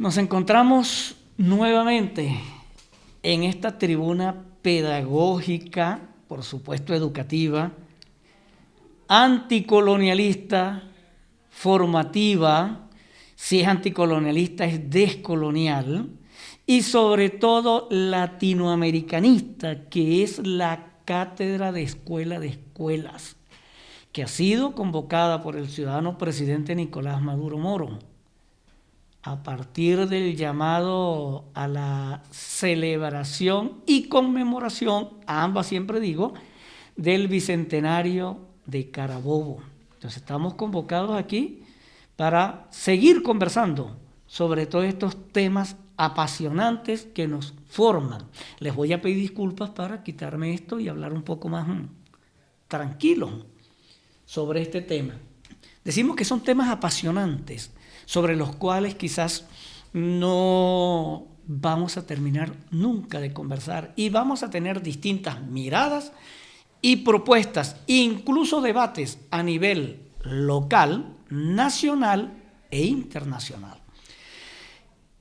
Nos encontramos nuevamente en esta tribuna pedagógica, por supuesto educativa, anticolonialista, formativa, si es anticolonialista es descolonial, y sobre todo latinoamericanista, que es la Cátedra de Escuela de Escuelas, que ha sido convocada por el ciudadano presidente Nicolás Maduro Moro, a partir del llamado a la celebración y conmemoración, a ambas siempre digo, del Bicentenario de Carabobo. Entonces estamos convocados aquí para seguir conversando sobre todos estos temas apasionantes que nos forman. Les voy a pedir disculpas para quitarme esto y hablar un poco más tranquilo sobre este tema. Decimos que son temas apasionantes, sobre los cuales quizás no vamos a terminar nunca de conversar y vamos a tener distintas miradas y propuestas, incluso debates a nivel local, nacional e internacional.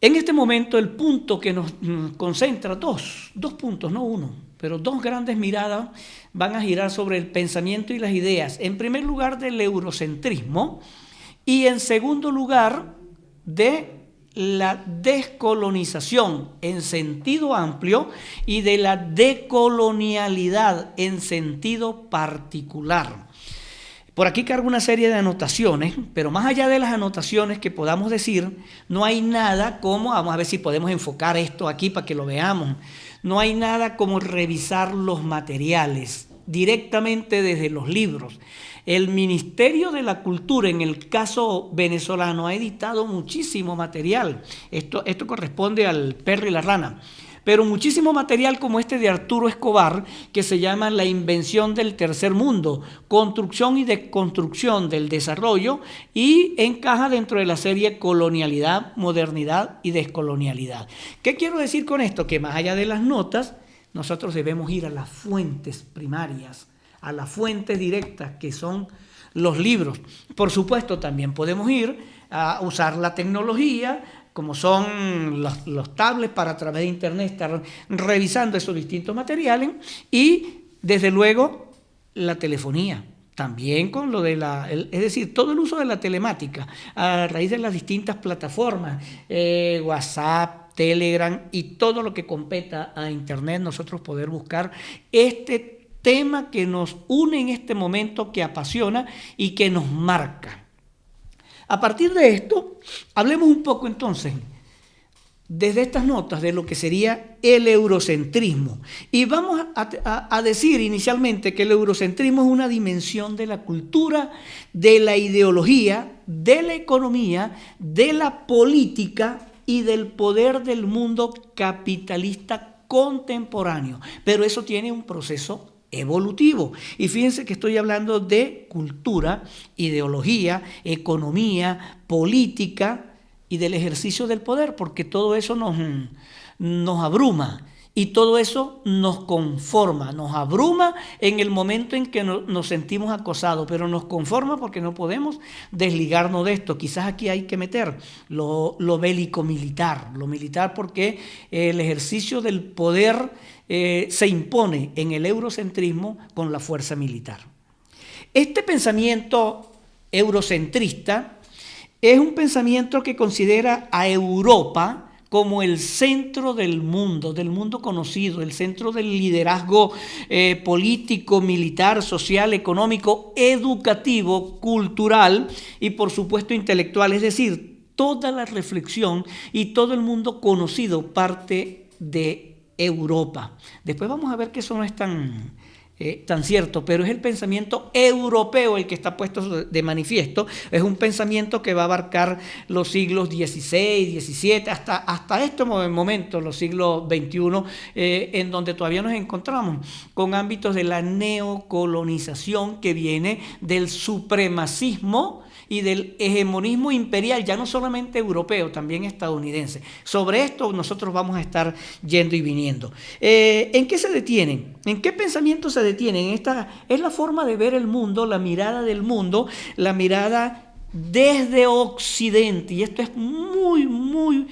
En este momento el punto que nos concentra, dos puntos, no uno, pero dos grandes miradas van a girar sobre el pensamiento y las ideas. En primer lugar, del eurocentrismo y en segundo lugar, de la descolonización en sentido amplio y de la decolonialidad en sentido particular. Por aquí cargo una serie de anotaciones, pero más allá de las anotaciones que podamos decir, no hay nada como, vamos a ver si podemos enfocar esto aquí para que lo veamos, no hay nada como revisar los materiales directamente desde los libros. El Ministerio de la Cultura, en el caso venezolano, ha editado muchísimo material. Esto corresponde al perro y la rana. Pero muchísimo material como este de Arturo Escobar, que se llama La invención del tercer mundo, construcción y desconstrucción del desarrollo, y encaja dentro de la serie Colonialidad, Modernidad y Descolonialidad. ¿Qué quiero decir con esto? Que más allá de las notas, nosotros debemos ir a las fuentes primarias, a las fuentes directas que son los libros. Por supuesto, también podemos ir a usar la tecnología, como son los tablets, para a través de internet estar revisando esos distintos materiales, y desde luego la telefonía, también con lo de es decir, todo el uso de la telemática a raíz de las distintas plataformas, WhatsApp, Telegram y todo lo que competa a internet, nosotros poder buscar este tema que nos une en este momento, que apasiona y que nos marca. A partir de esto, hablemos un poco entonces, desde estas notas, de lo que sería el eurocentrismo. Y vamos a decir inicialmente que el eurocentrismo es una dimensión de la cultura, de la ideología, de la economía, de la política y del poder del mundo capitalista contemporáneo. Pero eso tiene un proceso evolutivo. Y fíjense que estoy hablando de cultura, ideología, economía, política y del ejercicio del poder, porque todo eso nos abruma y todo eso nos conforma, nos abruma en el momento en que nos sentimos acosados, pero nos conforma porque no podemos desligarnos de esto. Quizás aquí hay que meter lo bélico-militar, lo militar, porque el ejercicio del poder se impone en el eurocentrismo con la fuerza militar. Este pensamiento eurocentrista es un pensamiento que considera a Europa como el centro del mundo conocido, el centro del liderazgo político, militar, social, económico, educativo, cultural y por supuesto intelectual. Es decir, toda la reflexión y todo el mundo conocido parte de Europa. Después vamos a ver que eso no es tan cierto, pero es el pensamiento europeo el que está puesto de manifiesto. Es un pensamiento que va a abarcar los siglos XVI, XVII, hasta este momento, los siglos XXI, en donde todavía nos encontramos con ámbitos de la neocolonización que viene del supremacismo y del hegemonismo imperial, ya no solamente europeo, también estadounidense. Sobre esto nosotros vamos a estar yendo y viniendo. ¿En qué se detienen? ¿En qué pensamiento se detienen? Esta es la forma de ver el mundo, la mirada del mundo, la mirada desde Occidente. Y esto es muy muy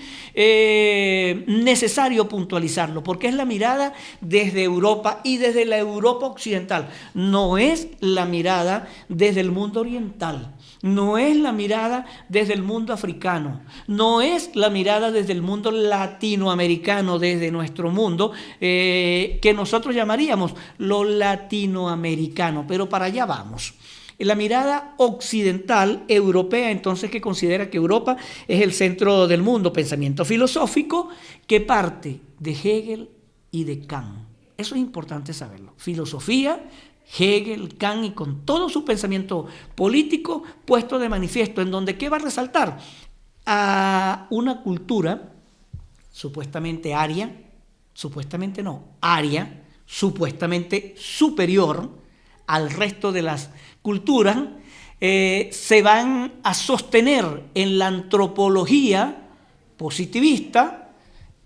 necesario puntualizarlo, porque es la mirada desde Europa y desde la Europa occidental. No es la mirada desde el mundo oriental. No es la mirada desde el mundo africano, no es la mirada desde el mundo latinoamericano, desde nuestro mundo, que nosotros llamaríamos lo latinoamericano, pero para allá vamos. La mirada occidental, europea, entonces, que considera que Europa es el centro del mundo, pensamiento filosófico que parte de Hegel y de Kant. Eso es importante saberlo. Filosofía, Hegel, Kant, y con todo su pensamiento político puesto de manifiesto, en donde ¿qué va a resaltar? A una cultura supuestamente aria, supuestamente no, aria, supuestamente superior al resto de las culturas, se van a sostener en la antropología positivista.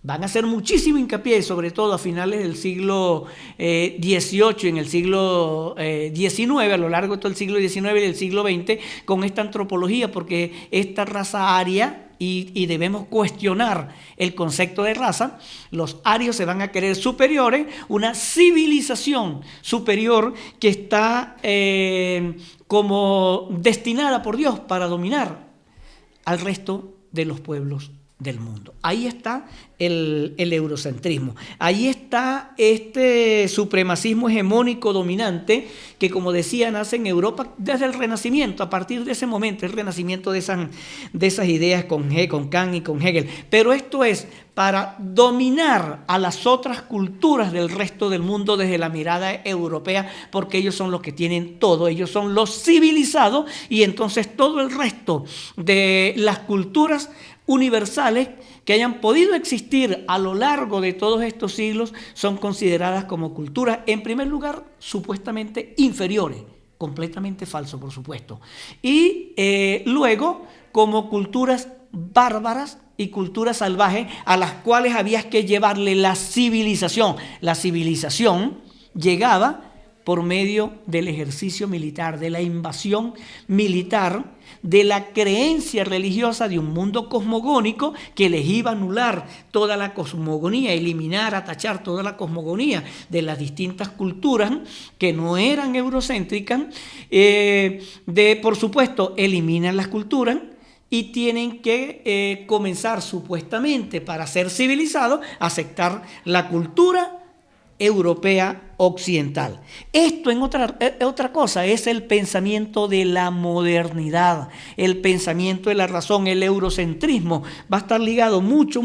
Van a hacer muchísimo hincapié, sobre todo a finales del siglo XVIII, en el siglo XIX, a lo largo de todo el siglo XIX y del siglo XX, con esta antropología, porque esta raza aria, y debemos cuestionar el concepto de raza, los arios se van a creer superiores, una civilización superior que está como destinada por Dios para dominar al resto de los pueblos del mundo. Ahí está el eurocentrismo, ahí está este supremacismo hegemónico dominante que, como decía, nace en Europa desde el Renacimiento. A partir de ese momento, el renacimiento de esas ideas con Kant y con Hegel. Pero esto es para dominar a las otras culturas del resto del mundo desde la mirada europea, porque ellos son los que tienen todo, ellos son los civilizados, y entonces todo el resto de las culturas universales que hayan podido existir a lo largo de todos estos siglos son consideradas como culturas, en primer lugar, supuestamente inferiores, completamente falso, por supuesto, y luego como culturas bárbaras y culturas salvajes a las cuales había que llevarle la civilización. La civilización llegaba por medio del ejercicio militar, de la invasión militar, de la creencia religiosa de un mundo cosmogónico que les iba a anular toda la cosmogonía, eliminar, atachar toda la cosmogonía de las distintas culturas que no eran eurocéntricas. Por supuesto, eliminan las culturas y tienen que comenzar supuestamente, para ser civilizados, a aceptar la cultura europea occidental. Esto, en otra cosa, es el pensamiento de la modernidad, el pensamiento de la razón. El eurocentrismo va a estar ligado mucho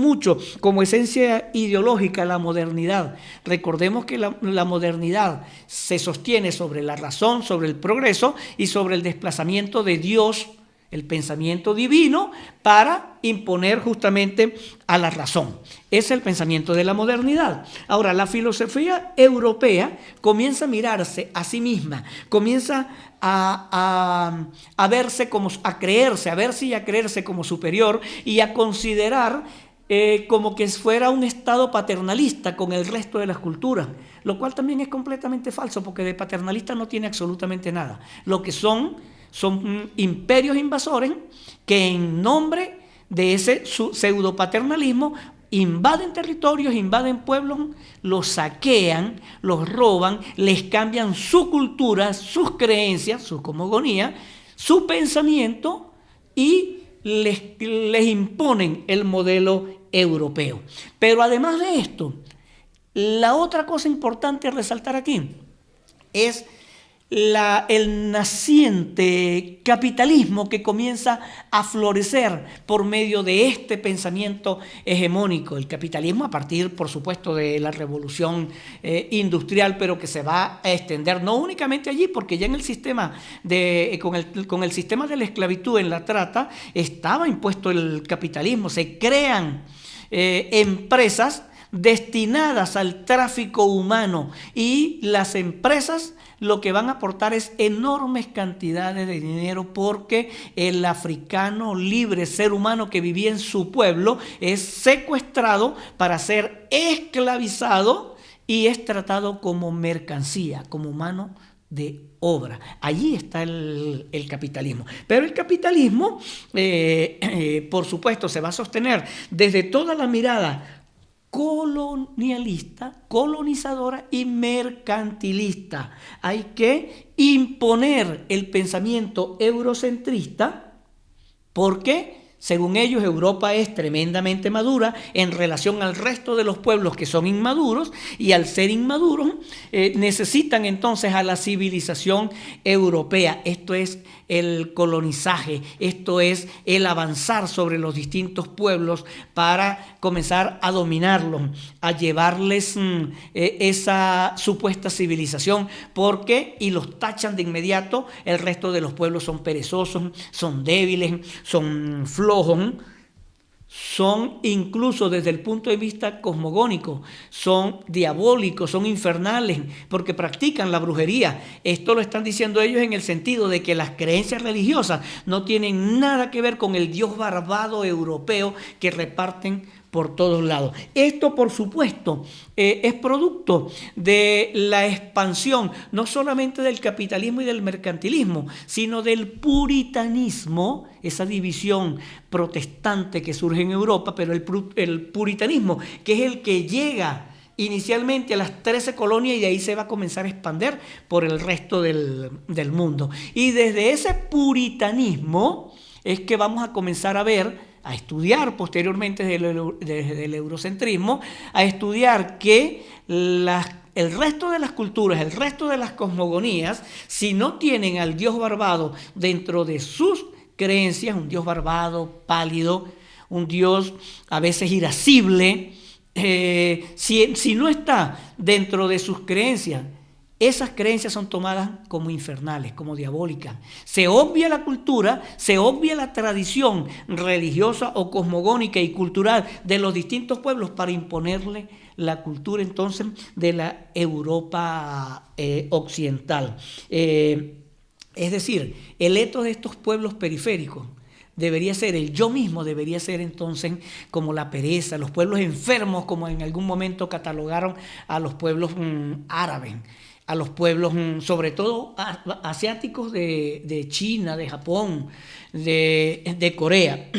como esencia ideológica a la modernidad. Recordemos que la modernidad se sostiene sobre la razón, sobre el progreso y sobre el desplazamiento de Dios, el pensamiento divino, para imponer justamente a la razón. Es el pensamiento de la modernidad. Ahora, la filosofía europea comienza a mirarse a sí misma, comienza a verse como, a verse y a creerse como superior, y a considerar como que fuera un estado paternalista con el resto de las culturas, lo cual también es completamente falso, porque de paternalista no tiene absolutamente nada. Lo que son imperios invasores que, en nombre de ese pseudopaternalismo, invaden territorios, invaden pueblos, los saquean, los roban, les cambian su cultura, sus creencias, su cosmogonía, su pensamiento, y les imponen el modelo europeo. Pero además de esto, la otra cosa importante a resaltar aquí es el naciente capitalismo que comienza a florecer por medio de este pensamiento hegemónico. El capitalismo, a partir, por supuesto, de la revolución industrial, pero que se va a extender no únicamente allí, porque ya en el sistema con el sistema de la esclavitud en la trata estaba impuesto el capitalismo. Se crean empresas destinadas al tráfico humano, y las empresas lo que van a aportar es enormes cantidades de dinero, porque el africano libre, ser humano que vivía en su pueblo, es secuestrado para ser esclavizado y es tratado como mercancía, como mano de obra. Allí está el capitalismo. Pero el capitalismo, por supuesto, se va a sostener desde toda la mirada colonialista, colonizadora y mercantilista. Hay que imponer el pensamiento eurocentrista porque, según ellos, Europa es tremendamente madura en relación al resto de los pueblos que son inmaduros, y al ser inmaduros necesitan entonces a la civilización europea. Esto es el colonizaje, esto es el avanzar sobre los distintos pueblos para comenzar a dominarlos, a llevarles esa supuesta civilización, porque, y los tachan de inmediato, el resto de los pueblos son perezosos, son débiles, son flojos, son incluso desde el punto de vista cosmogónico, son diabólicos, son infernales, porque practican la brujería. Esto lo están diciendo ellos en el sentido de que las creencias religiosas no tienen nada que ver con el Dios barbado europeo que reparten por todos lados. Esto, por supuesto, es producto de la expansión no solamente del capitalismo y del mercantilismo, sino del puritanismo, esa división protestante que surge en Europa, pero el puritanismo, que es el que llega inicialmente a las 13 colonias y de ahí se va a comenzar a expandir por el resto del mundo. Y desde ese puritanismo es que vamos a comenzar a ver, a estudiar posteriormente desde el eurocentrismo, a estudiar que el resto de las culturas, el resto de las cosmogonías, si no tienen al Dios barbado dentro de sus creencias, un Dios barbado, pálido, un Dios a veces irascible, si no está dentro de sus creencias, esas creencias son tomadas como infernales, como diabólicas. Se obvia la cultura, se obvia la tradición religiosa o cosmogónica y cultural de los distintos pueblos para imponerle la cultura entonces de la Europa occidental. Es decir, el etos de estos pueblos periféricos debería ser, el yo mismo debería ser entonces como la pereza, los pueblos enfermos, como en algún momento catalogaron a los pueblos árabes, a los pueblos sobre todo asiáticos de China, de Japón, de Corea.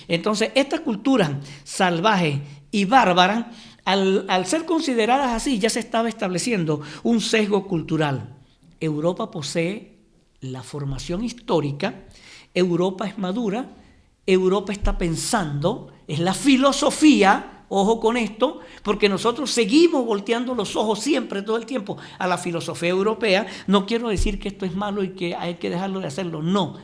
Entonces, estas culturas salvajes y bárbaras, al ser consideradas así, ya se estaba estableciendo un sesgo cultural. Europa posee la formación histórica, Europa es madura, Europa está pensando, es la filosofía. Ojo con esto, porque nosotros seguimos volteando los ojos siempre, todo el tiempo, a la filosofía europea. No quiero decir que esto es malo y que hay que dejarlo de hacerlo, no.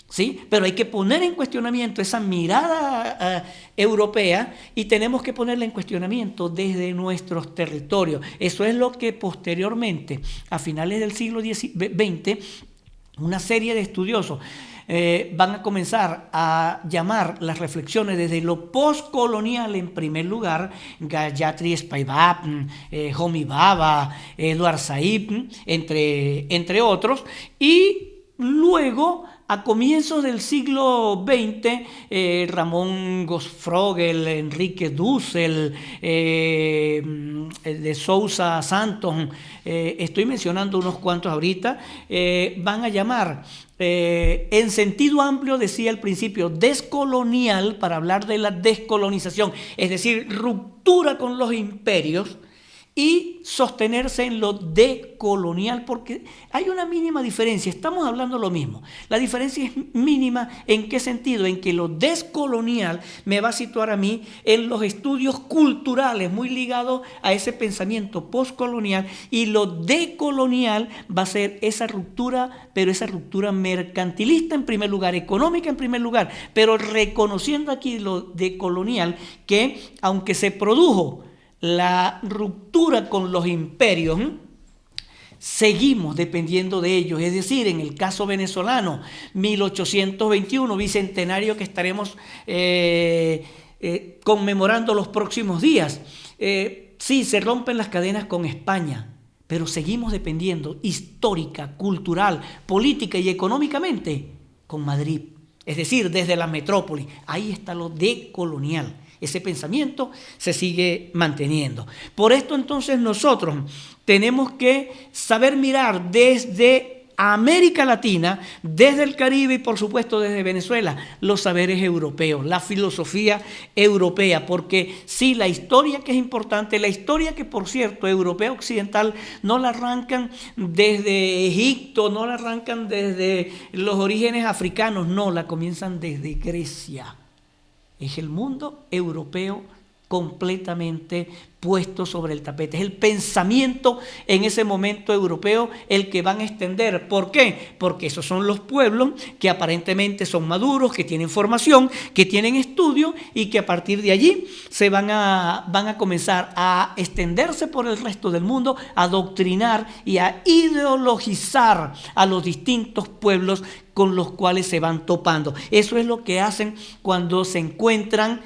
¿Sí? Pero hay que poner en cuestionamiento esa mirada europea y tenemos que ponerla en cuestionamiento desde nuestros territorios. Eso es lo que posteriormente, a finales del siglo XX, una serie de estudiosos van a comenzar a llamar las reflexiones desde lo postcolonial en primer lugar, Gayatri Spivak, Homi Bhabha, Edward Said, entre otros, y luego a comienzos del siglo XX, Ramón Gosfrogel, Enrique Dussel, de Sousa Santos, estoy mencionando unos cuantos ahorita, van a llamar en sentido amplio, decía al principio, descolonial, para hablar de la descolonización, es decir, ruptura con los imperios, y sostenerse en lo decolonial, porque hay una mínima diferencia, estamos hablando lo mismo. La diferencia es mínima, ¿en qué sentido? En que lo descolonial me va a situar a mí en los estudios culturales, muy ligados a ese pensamiento postcolonial, y lo decolonial va a ser esa ruptura, pero esa ruptura mercantilista en primer lugar, económica en primer lugar, pero reconociendo aquí lo decolonial, que aunque se produjo la ruptura con los imperios, seguimos dependiendo de ellos. Es decir, en el caso venezolano, 1821, bicentenario que estaremos conmemorando los próximos días. Sí, se rompen las cadenas con España, pero seguimos dependiendo histórica, cultural, política y económicamente con Madrid. Es decir, desde la metrópoli. Ahí está lo decolonial. Ese pensamiento se sigue manteniendo. Por esto entonces nosotros tenemos que saber mirar desde América Latina, desde el Caribe y por supuesto desde Venezuela, los saberes europeos, la filosofía europea, porque sí, la historia que es importante, la historia que por cierto, europea occidental, no la arrancan desde Egipto, no la arrancan desde los orígenes africanos, no, la comienzan desde Grecia. Es el mundo europeo completamente puesto sobre el tapete. Es el pensamiento en ese momento europeo el que van a extender. ¿Por qué? Porque esos son los pueblos que aparentemente son maduros, que tienen formación, que tienen estudio y que a partir de allí se van a comenzar a extenderse por el resto del mundo, a adoctrinar y a ideologizar a los distintos pueblos con los cuales se van topando. Eso es lo que hacen cuando se encuentran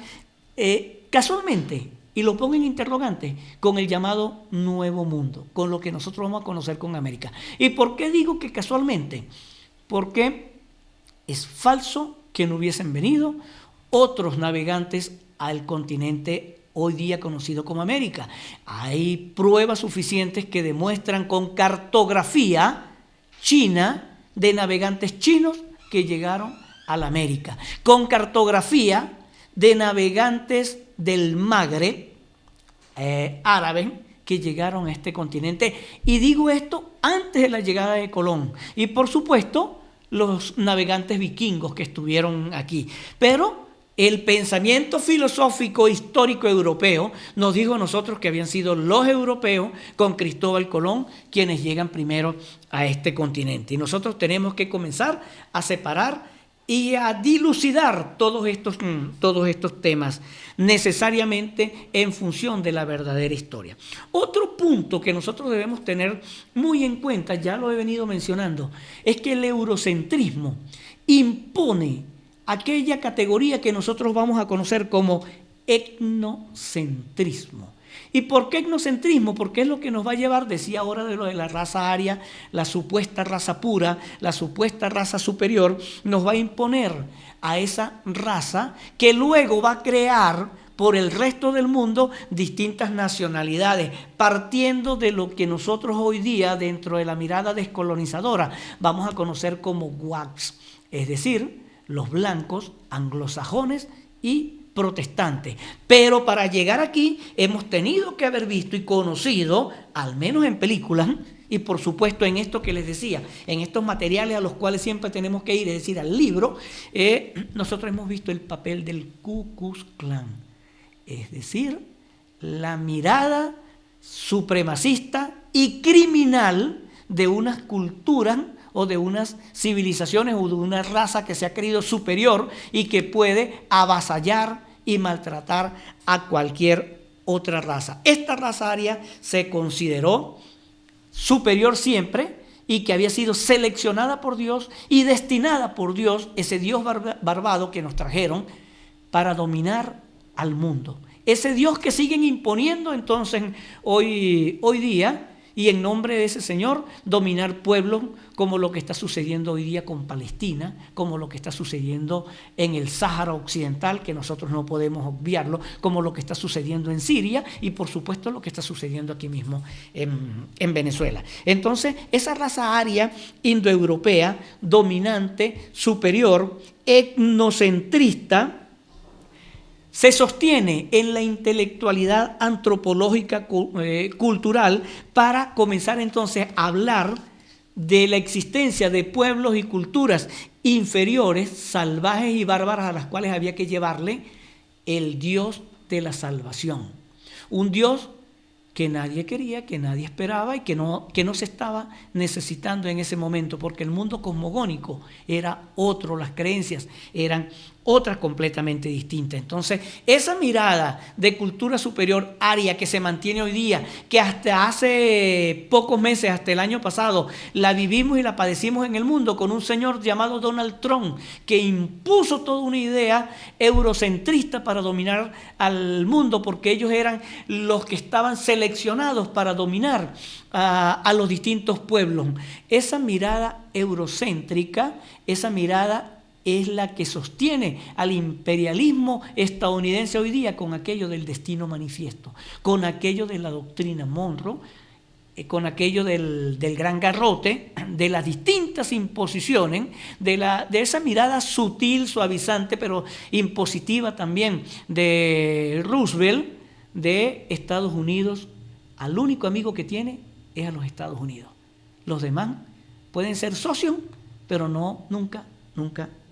casualmente, y lo pongo en interrogante, con el llamado Nuevo Mundo, con lo que nosotros vamos a conocer con América. ¿Y por qué digo que casualmente? Porque es falso que no hubiesen venido otros navegantes al continente hoy día conocido como América. Hay pruebas suficientes que demuestran con cartografía china de navegantes chinos que llegaron a la América, con cartografía de navegantes del Magreb árabes que llegaron a este continente. Y digo esto antes de la llegada de Colón. Y por supuesto, los navegantes vikingos que estuvieron aquí. Pero el pensamiento filosófico histórico europeo nos dijo a nosotros que habían sido los europeos con Cristóbal Colón quienes llegan primero a este continente. Y nosotros tenemos que comenzar a separar y a dilucidar todos estos temas necesariamente en función de la verdadera historia. Otro punto que nosotros debemos tener muy en cuenta, ya lo he venido mencionando, es que el eurocentrismo impone aquella categoría que nosotros vamos a conocer como etnocentrismo. ¿Y por qué etnocentrismo? Porque es lo que nos va a llevar, decía ahora de lo de la raza aria, la supuesta raza pura, la supuesta raza superior, nos va a imponer a esa raza que luego va a crear por el resto del mundo distintas nacionalidades, partiendo de lo que nosotros hoy día, dentro de la mirada descolonizadora, vamos a conocer como WACs, es decir, los blancos, anglosajones y protestantes. Pero para llegar aquí hemos tenido que haber visto y conocido, al menos en películas, y por supuesto en esto que les decía, en estos materiales a los cuales siempre tenemos que ir, es decir, al libro, nosotros hemos visto el papel del Ku Klux Klan, es decir, la mirada supremacista y criminal de unas culturas o de unas civilizaciones o de una raza que se ha creído superior y que puede avasallar y maltratar a cualquier otra raza. Esta raza aria se consideró superior siempre y que había sido seleccionada por Dios y destinada por Dios, ese Dios barbado que nos trajeron, para dominar al mundo. Ese Dios que siguen imponiendo entonces hoy día, y en nombre de ese Señor dominar pueblos como lo que está sucediendo hoy día con Palestina, como lo que está sucediendo en el Sáhara Occidental, que nosotros no podemos obviarlo, como lo que está sucediendo en Siria y por supuesto lo que está sucediendo aquí mismo en Venezuela. Entonces, esa raza aria indoeuropea, dominante, superior, etnocentrista, se sostiene en la intelectualidad antropológica cultural para comenzar entonces a hablar de la existencia de pueblos y culturas inferiores, salvajes y bárbaras a las cuales había que llevarle el Dios de la salvación. Un Dios que nadie quería, que nadie esperaba y que no se estaba necesitando en ese momento, porque el mundo cosmogónico era otro, las creencias eran otras completamente distintas. Entonces, esa mirada de cultura superior aria que se mantiene hoy día, que hasta hace pocos meses, hasta el año pasado, la vivimos y la padecimos en el mundo con un señor llamado Donald Trump, que impuso toda una idea eurocentrista para dominar al mundo, porque ellos eran los que estaban seleccionados para dominar a los distintos pueblos. Esa mirada eurocéntrica, esa mirada es la que sostiene al imperialismo estadounidense hoy día con aquello del destino manifiesto, con aquello de la doctrina Monroe, con aquello del gran garrote, de las distintas imposiciones, de esa mirada sutil, suavizante, pero impositiva también de Roosevelt, de Estados Unidos. Al único amigo que tiene es a los Estados Unidos. Los demás pueden ser socios, pero nunca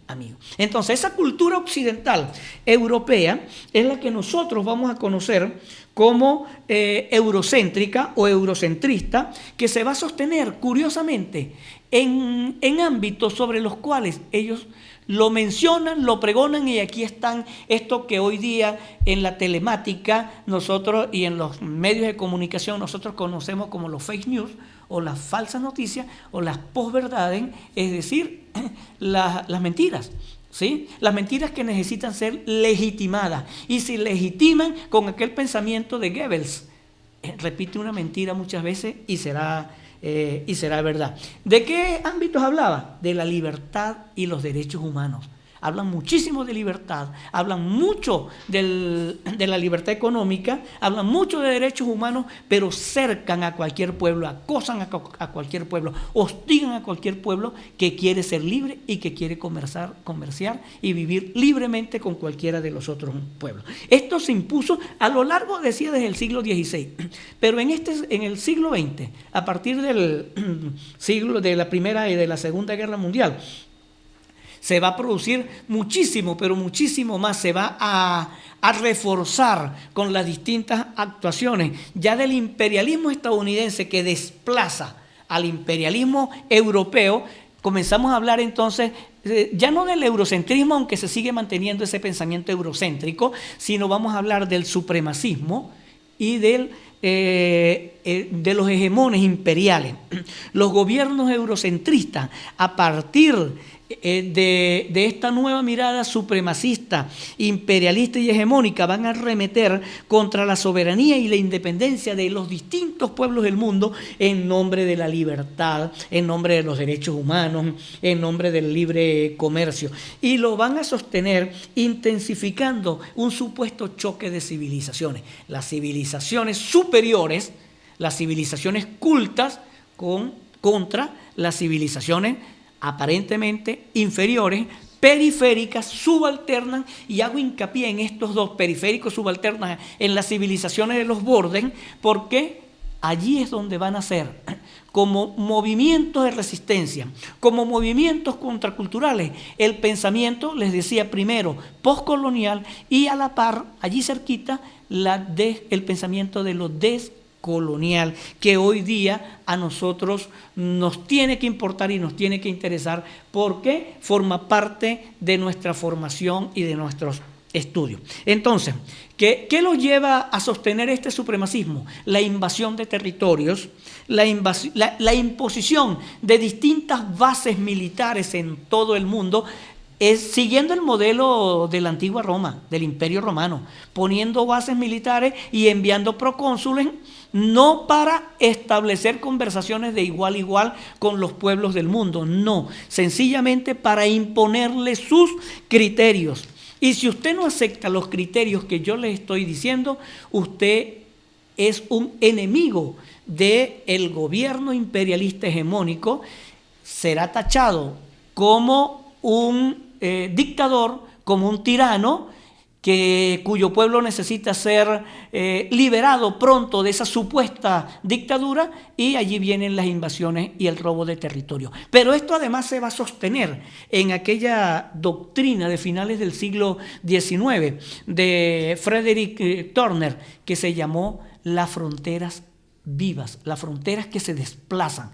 amigos. Entonces, esa cultura occidental europea es la que nosotros vamos a conocer como eurocéntrica o eurocentrista, que se va a sostener, curiosamente, en ámbitos sobre los cuales ellos lo mencionan, lo pregonan, y aquí están esto que hoy día en la telemática nosotros y en los medios de comunicación nosotros conocemos como los fake news o las falsas noticias o las posverdades, es decir, las mentiras. ¿Sí? Las mentiras que necesitan ser legitimadas, y se legitiman con aquel pensamiento de Goebbels. Repite una mentira muchas veces y será verdad. ¿De qué ámbitos hablaba? De la libertad y los derechos humanos. Hablan muchísimo de libertad, hablan mucho de la libertad económica, hablan mucho de derechos humanos, pero cercan a cualquier pueblo, acosan a cualquier pueblo, hostigan a cualquier pueblo que quiere ser libre y que quiere comerciar y vivir libremente con cualquiera de los otros pueblos. Esto se impuso a lo largo, decía, desde el siglo XVI, pero en el siglo XX, a partir del siglo de la Primera y de la Segunda Guerra Mundial, se va a producir muchísimo, pero muchísimo más, se va a reforzar con las distintas actuaciones ya del imperialismo estadounidense que desplaza al imperialismo europeo. Comenzamos a hablar entonces ya no del eurocentrismo, aunque se sigue manteniendo ese pensamiento eurocéntrico, sino vamos a hablar del supremacismo y de los hegemones imperiales. Los gobiernos eurocentristas, a partir de esta nueva mirada supremacista, imperialista y hegemónica, van a arremeter contra la soberanía y la independencia de los distintos pueblos del mundo en nombre de la libertad, en nombre de los derechos humanos, en nombre del libre comercio. Y lo van a sostener intensificando un supuesto choque de civilizaciones. Las civilizaciones superiores, las civilizaciones cultas contra las civilizaciones aparentemente inferiores, periféricas, subalternas, y hago hincapié en estos dos, periféricos, subalternas, en las civilizaciones de los bordes, porque allí es donde van a ser como movimientos de resistencia, como movimientos contraculturales, el pensamiento, les decía primero, postcolonial, y a la par, allí cerquita, el pensamiento de lo colonial, que hoy día a nosotros nos tiene que importar y nos tiene que interesar, porque forma parte de nuestra formación y de nuestros estudios. Entonces, ¿qué los lleva a sostener este supremacismo? La invasión de territorios, la imposición de distintas bases militares en todo el mundo, siguiendo el modelo de la antigua Roma, del Imperio Romano, poniendo bases militares y enviando procónsules, no para establecer conversaciones de igual a igual con los pueblos del mundo, no, sencillamente para imponerle sus criterios. Y si usted no acepta los criterios que yo le estoy diciendo, usted es un enemigo del gobierno imperialista hegemónico, será tachado como un dictador, como un tirano, cuyo pueblo necesita ser liberado pronto de esa supuesta dictadura, y allí vienen las invasiones y el robo de territorio. Pero esto además se va a sostener en aquella doctrina de finales del siglo XIX de Frederick Turner, que se llamó las fronteras vivas, las fronteras que se desplazan.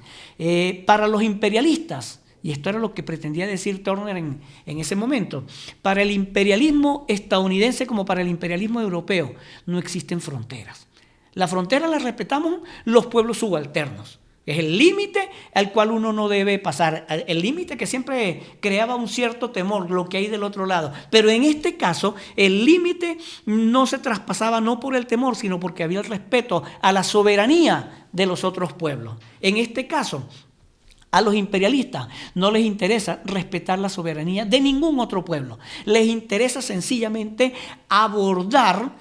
Para los imperialistas, y esto era lo que pretendía decir Turner en ese momento, para el imperialismo estadounidense como para el imperialismo europeo no existen fronteras. La frontera la respetamos los pueblos subalternos. Es el límite al cual uno no debe pasar, el límite que siempre creaba un cierto temor, lo que hay del otro lado. Pero en este caso, el límite no se traspasaba no por el temor, sino porque había el respeto a la soberanía de los otros pueblos. En este caso, A los imperialistas no les interesa respetar la soberanía de ningún otro pueblo. Les interesa sencillamente abordar,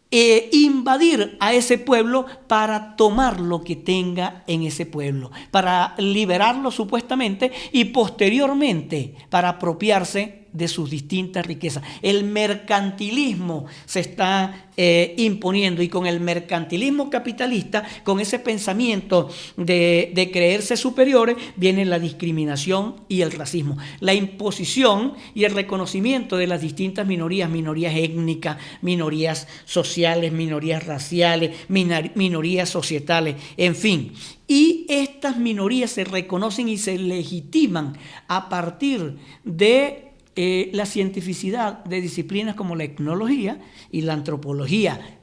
invadir a ese pueblo para tomar lo que tenga en ese pueblo, para liberarlo supuestamente y posteriormente para apropiarse de sus distintas riquezas. El mercantilismo se está imponiendo, y con el mercantilismo capitalista, con ese pensamiento de creerse superiores, viene la discriminación y el racismo, la imposición y el reconocimiento de las distintas minorías, minorías étnicas, minorías sociales, minorías raciales, minorías societales, en fin. Y estas minorías se reconocen y se legitiman a partir de la cientificidad de disciplinas como la etnología y la antropología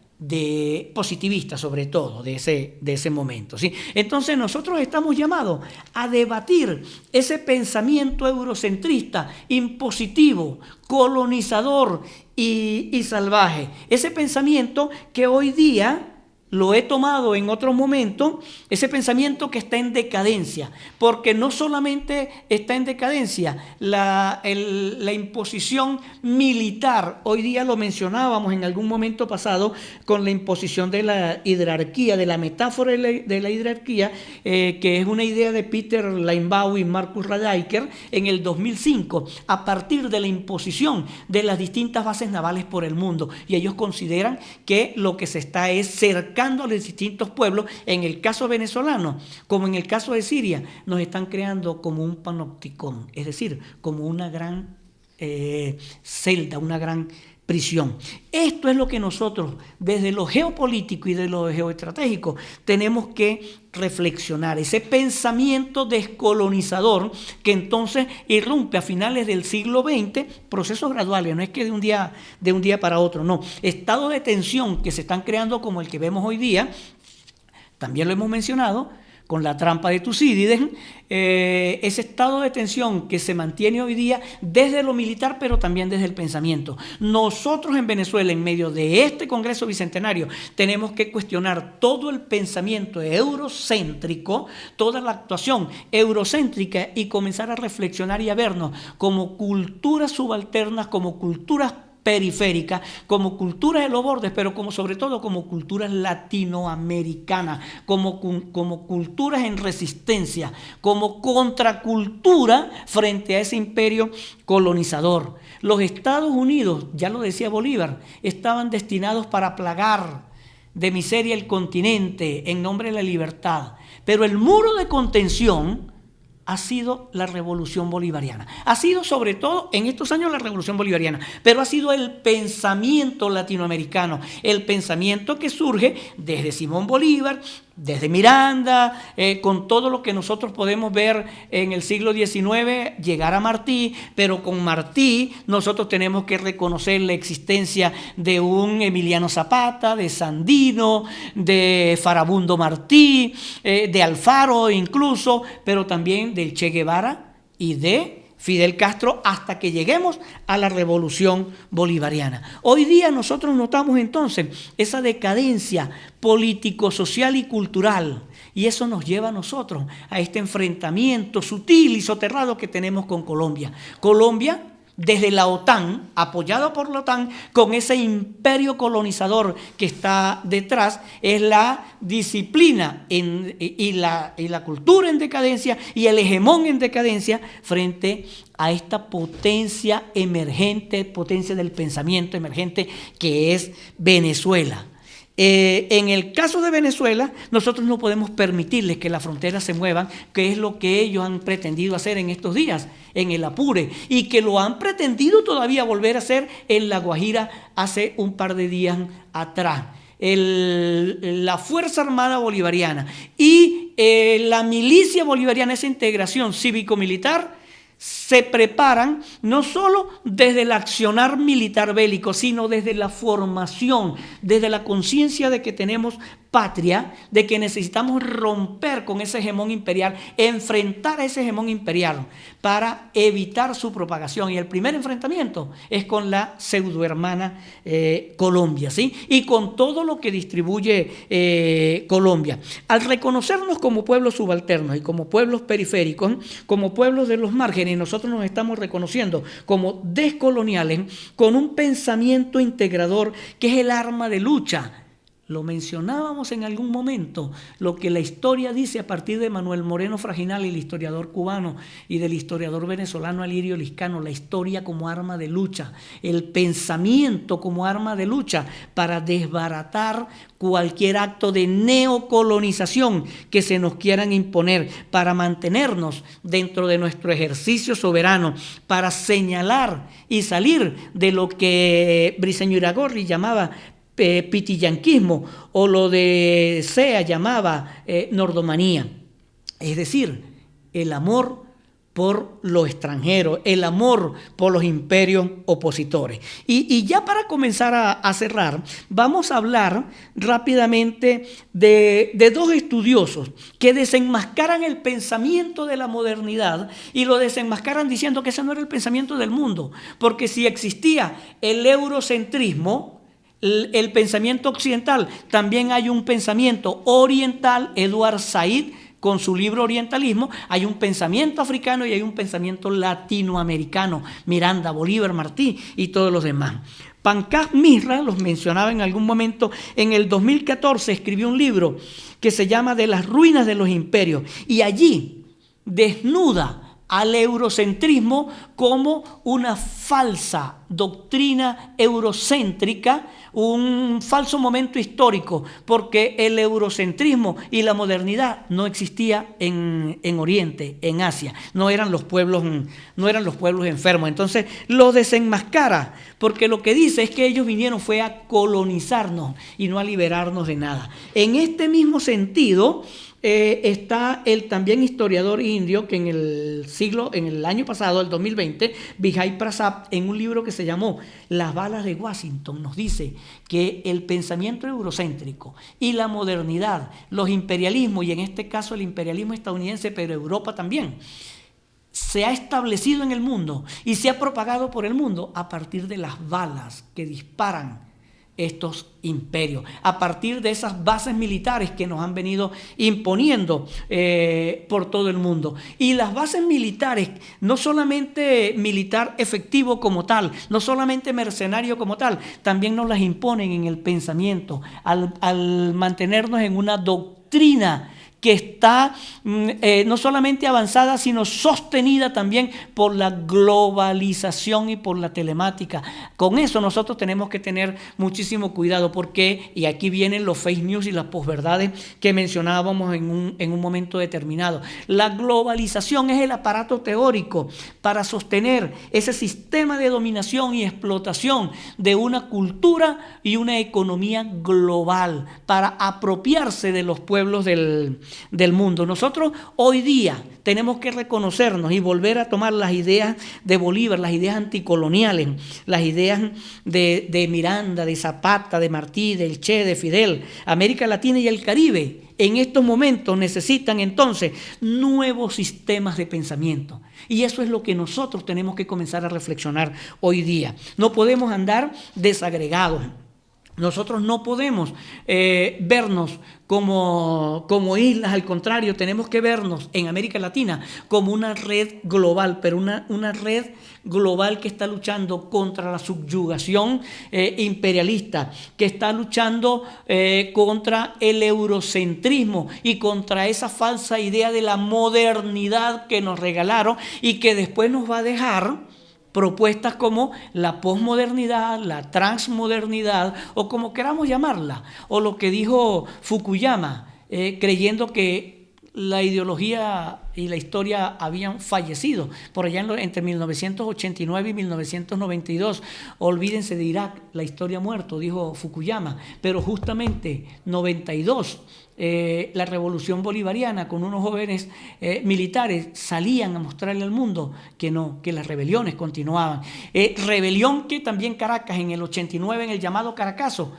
positivista, sobre todo de ese momento, ¿sí? Entonces nosotros estamos llamados a debatir ese pensamiento eurocentrista, impositivo, colonizador y salvaje, ese pensamiento que hoy día lo he tomado en otro momento, ese pensamiento que está en decadencia, porque no solamente está en decadencia la imposición militar, hoy día lo mencionábamos en algún momento pasado con la imposición de la hierarquía, de la metáfora de la hierarquía, que es una idea de Peter Linebaugh y Marcus Radiker en el 2005, a partir de la imposición de las distintas bases navales por el mundo, y ellos consideran que lo que se está es cercando a los distintos pueblos. En el caso venezolano, como en el caso de Siria, nos están creando como un panopticón, es decir, como una gran celda, una gran prisión. Esto es lo que nosotros, desde lo geopolítico y de lo geoestratégico, tenemos que reflexionar. Ese pensamiento descolonizador que entonces irrumpe a finales del siglo XX, procesos graduales, no es que de un día para otro, no. Estados de tensión que se están creando como el que vemos hoy día, también lo hemos mencionado, con la trampa de Tucídides, ese estado de tensión que se mantiene hoy día desde lo militar, pero también desde el pensamiento. Nosotros en Venezuela, en medio de este Congreso Bicentenario, tenemos que cuestionar todo el pensamiento eurocéntrico, toda la actuación eurocéntrica, y comenzar a reflexionar y a vernos como culturas subalternas, como culturas periférica, como cultura de los bordes, pero sobre todo como culturas latinoamericanas, como culturas en resistencia, como contracultura frente a ese imperio colonizador. Los Estados Unidos, ya lo decía Bolívar, estaban destinados para plagar de miseria el continente en nombre de la libertad, pero el muro de contención ha sido la revolución bolivariana. Ha sido sobre todo en estos años la revolución bolivariana, pero ha sido el pensamiento latinoamericano, el pensamiento que surge desde Simón Bolívar, desde Miranda, con todo lo que nosotros podemos ver en el siglo XIX, llegar a Martí, pero con Martí nosotros tenemos que reconocer la existencia de un Emiliano Zapata, de Sandino, de Farabundo Martí, de Alfaro incluso, pero también del Che Guevara y de Fidel Castro, hasta que lleguemos a la revolución bolivariana. Hoy día nosotros notamos entonces esa decadencia político, social y cultural, y eso nos lleva a nosotros a este enfrentamiento sutil y soterrado que tenemos con Colombia. Colombia, desde la OTAN, apoyado por la OTAN, con ese imperio colonizador que está detrás, es la disciplina y la cultura en decadencia y el hegemón en decadencia frente a esta potencia emergente, potencia del pensamiento emergente que es Venezuela. En el caso de Venezuela, nosotros no podemos permitirles que las fronteras se muevan, que es lo que ellos han pretendido hacer en estos días, en el Apure, y que lo han pretendido todavía volver a hacer en La Guajira hace un par de días atrás. La Fuerza Armada Bolivariana y la milicia bolivariana, esa integración cívico-militar, se preparan no solo desde el accionar militar bélico, sino desde la formación, desde la conciencia de que tenemos patria, de que necesitamos romper con ese hegemón imperial, enfrentar a ese hegemón imperial para evitar su propagación. Y el primer enfrentamiento es con la pseudohermana Colombia, ¿sí? Y con todo lo que distribuye Colombia. Al reconocernos como pueblos subalternos y como pueblos periféricos, como pueblos de los márgenes, nosotros nos estamos reconociendo como descoloniales con un pensamiento integrador que es el arma de lucha. Lo mencionábamos en algún momento, lo que la historia dice a partir de Manuel Moreno Fraginal, el historiador cubano, y del historiador venezolano Alirio Liscano, la historia como arma de lucha, el pensamiento como arma de lucha para desbaratar cualquier acto de neocolonización que se nos quieran imponer, para mantenernos dentro de nuestro ejercicio soberano, para señalar y salir de lo que Briceño Iragorri llamaba pitillanquismo, o lo de Sea llamaba nordomanía. Es decir, el amor por lo extranjero, el amor por los imperios opositores. Y ya para comenzar a cerrar, vamos a hablar rápidamente de dos estudiosos que desenmascaran el pensamiento de la modernidad y lo desenmascaran diciendo que ese no era el pensamiento del mundo, porque si existía el eurocentrismo, el pensamiento occidental, también hay un pensamiento oriental. Edward Said, con su libro Orientalismo, hay un pensamiento africano y hay un pensamiento latinoamericano, Miranda, Bolívar, Martí y todos los demás. Pankaj Mishra, los mencionaba en algún momento, en el 2014 escribió un libro que se llama De las ruinas de los imperios, y allí desnuda al eurocentrismo como una falsa doctrina eurocéntrica, un falso momento histórico, porque el eurocentrismo y la modernidad no existía en Oriente, en Asia, no eran los pueblos enfermos. Entonces lo desenmascara, porque lo que dice es que ellos vinieron fue a colonizarnos y no a liberarnos de nada. En este mismo sentido está el también historiador indio que en el año pasado, el 2020, Vijay Prasad, en un libro que se llamó Las balas de Washington, nos dice que el pensamiento eurocéntrico y la modernidad, los imperialismos, y en este caso el imperialismo estadounidense, pero Europa también, se ha establecido en el mundo y se ha propagado por el mundo a partir de las balas que disparan estos imperios, a partir de esas bases militares que nos han venido imponiendo por todo el mundo. Y las bases militares, no solamente militar efectivo como tal, no solamente mercenario como tal, también nos las imponen en el pensamiento, al mantenernos en una doctrina que está no solamente avanzada, sino sostenida también por la globalización y por la telemática. Con eso nosotros tenemos que tener muchísimo cuidado, porque, y aquí vienen los fake news y las posverdades que mencionábamos en un momento determinado, la globalización es el aparato teórico para sostener ese sistema de dominación y explotación de una cultura y una economía global, para apropiarse de los pueblos del mundo. Nosotros hoy día tenemos que reconocernos y volver a tomar las ideas de Bolívar, las ideas anticoloniales, las ideas de Miranda, de Zapata, de Martí, del Che, de Fidel. América Latina y el Caribe en estos momentos necesitan entonces nuevos sistemas de pensamiento, y eso es lo que nosotros tenemos que comenzar a reflexionar hoy día. No podemos andar desagregados. Nosotros no podemos vernos como islas, al contrario, tenemos que vernos en América Latina como una red global, pero una red global que está luchando contra la subyugación imperialista, que está luchando contra el eurocentrismo y contra esa falsa idea de la modernidad que nos regalaron y que después nos va a dejar propuestas como la posmodernidad, la transmodernidad, o como queramos llamarla, o lo que dijo Fukuyama, creyendo que la ideología y la historia habían fallecido por allá entre 1989 y 1992. Olvídense de Irak, la historia ha muerto, dijo Fukuyama, pero justamente 92, la revolución bolivariana con unos jóvenes militares salían a mostrarle al mundo que no, que las rebeliones continuaban. Rebelión que también Caracas en el 89, en el llamado Caracazo,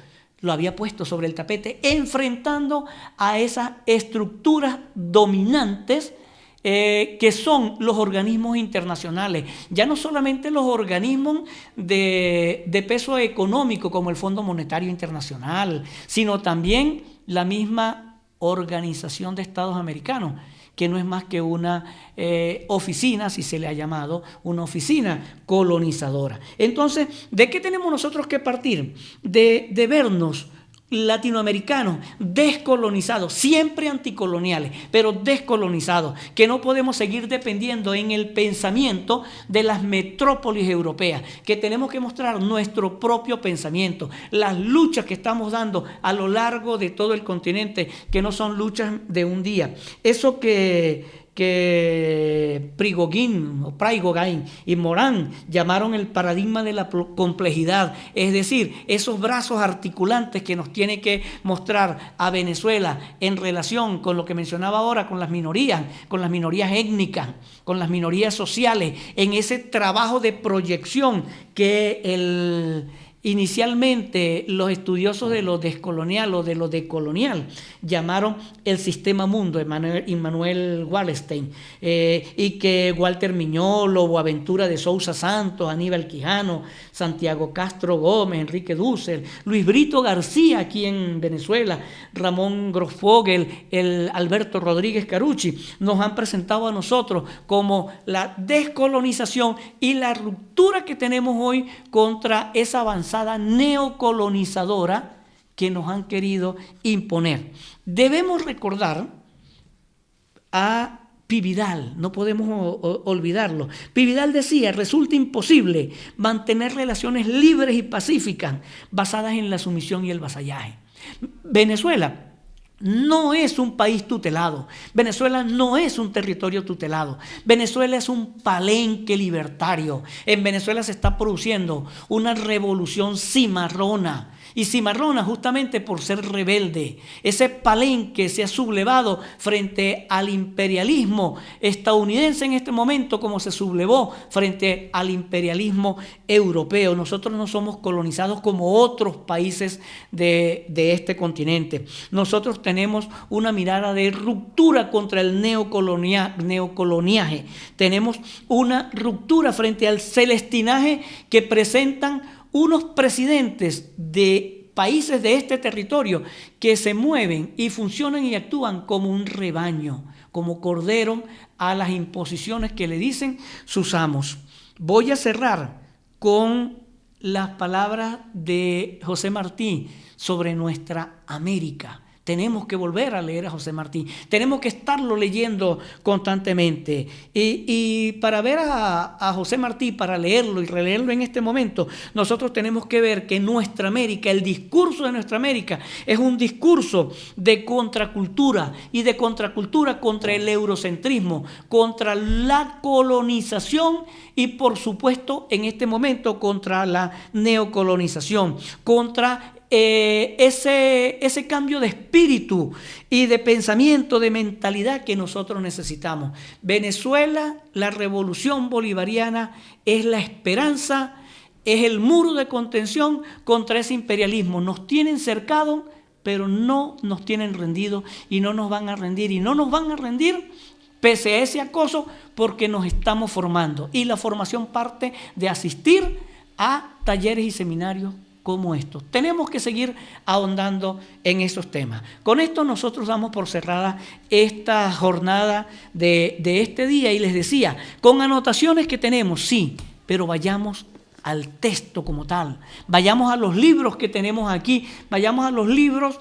lo había puesto sobre el tapete, enfrentando a esas estructuras dominantes que son los organismos internacionales, ya no solamente los organismos de peso económico como el Fondo Monetario Internacional, sino también la misma Organización de Estados Americanos, que no es más que una oficina, si se le ha llamado, una oficina colonizadora. Entonces, ¿de qué tenemos nosotros que partir? De vernos latinoamericanos descolonizados, siempre anticoloniales, pero descolonizados, que no podemos seguir dependiendo en el pensamiento de las metrópolis europeas, que tenemos que mostrar nuestro propio pensamiento, las luchas que estamos dando a lo largo de todo el continente, que no son luchas de un día. Eso que Prigogine y Morán llamaron el paradigma de la complejidad, es decir, esos brazos articulantes que nos tiene que mostrar a Venezuela en relación con lo que mencionaba ahora, con las minorías étnicas, con las minorías sociales, en ese trabajo de proyección que inicialmente los estudiosos de lo descolonial o de lo decolonial llamaron el sistema mundo, Immanuel Wallerstein, y que Walter Miñolo, Boaventura de Sousa Santos, Aníbal Quijano, Santiago Castro Gómez, Enrique Dussel, Luis Brito García aquí en Venezuela, Ramón Grossfogel, Alberto Rodríguez Carucci, nos han presentado a nosotros como la descolonización y la ruptura que tenemos hoy contra esa avanzada neocolonizadora que nos han querido imponer. Debemos recordar a Pi Vidal, no podemos olvidarlo. Pi Vidal decía: resulta imposible mantener relaciones libres y pacíficas basadas en la sumisión y el vasallaje. Venezuela no es un país tutelado, Venezuela no es un territorio tutelado, Venezuela es un palenque libertario. En Venezuela se está produciendo una revolución cimarrona, y cimarrona justamente por ser rebelde. Ese palenque se ha sublevado frente al imperialismo estadounidense en este momento, como se sublevó frente al imperialismo europeo. Nosotros no somos colonizados como otros países de este continente. Nosotros tenemos una mirada de ruptura contra el neocoloniaje. Tenemos una ruptura frente al celestinaje que presentan unos presidentes de países de este territorio que se mueven y funcionan y actúan como un rebaño, como cordero a las imposiciones que le dicen sus amos. Voy a cerrar con las palabras de José Martí sobre nuestra América. Tenemos que volver a leer a José Martí, tenemos que estarlo leyendo constantemente. Y para ver a José Martí, para leerlo y releerlo en este momento, nosotros tenemos que ver que nuestra América, el discurso de nuestra América, es un discurso de contracultura, y de contracultura contra el eurocentrismo, contra la colonización y, por supuesto, en este momento, contra la neocolonización, contra ese cambio de espíritu y de pensamiento, de mentalidad que nosotros necesitamos. Venezuela, la revolución bolivariana es la esperanza, es el muro de contención contra ese imperialismo. Nos tienen cercados, pero no nos tienen rendidos, y no nos van a rendir, y no nos van a rendir pese a ese acoso, porque nos estamos formando, y la formación parte de asistir a talleres y seminarios como estos. Tenemos que seguir ahondando en esos temas. Con esto nosotros damos por cerrada esta jornada de este día, y les decía, con anotaciones que tenemos, sí, pero vayamos al texto como tal, vayamos a los libros que tenemos aquí, vayamos a los libros.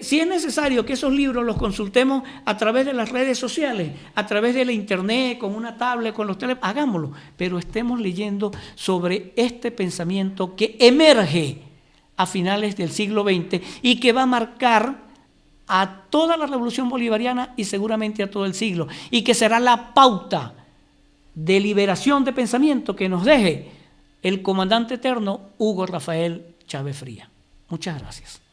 Si es necesario que esos libros los consultemos a través de las redes sociales, a través de la internet, con una tablet, con los teléfonos, hagámoslo, pero estemos leyendo sobre este pensamiento que emerge a finales del siglo XX y que va a marcar a toda la revolución bolivariana y seguramente a todo el siglo, y que será la pauta de liberación de pensamiento que nos deje el comandante eterno Hugo Rafael Chávez Frías. Muchas gracias.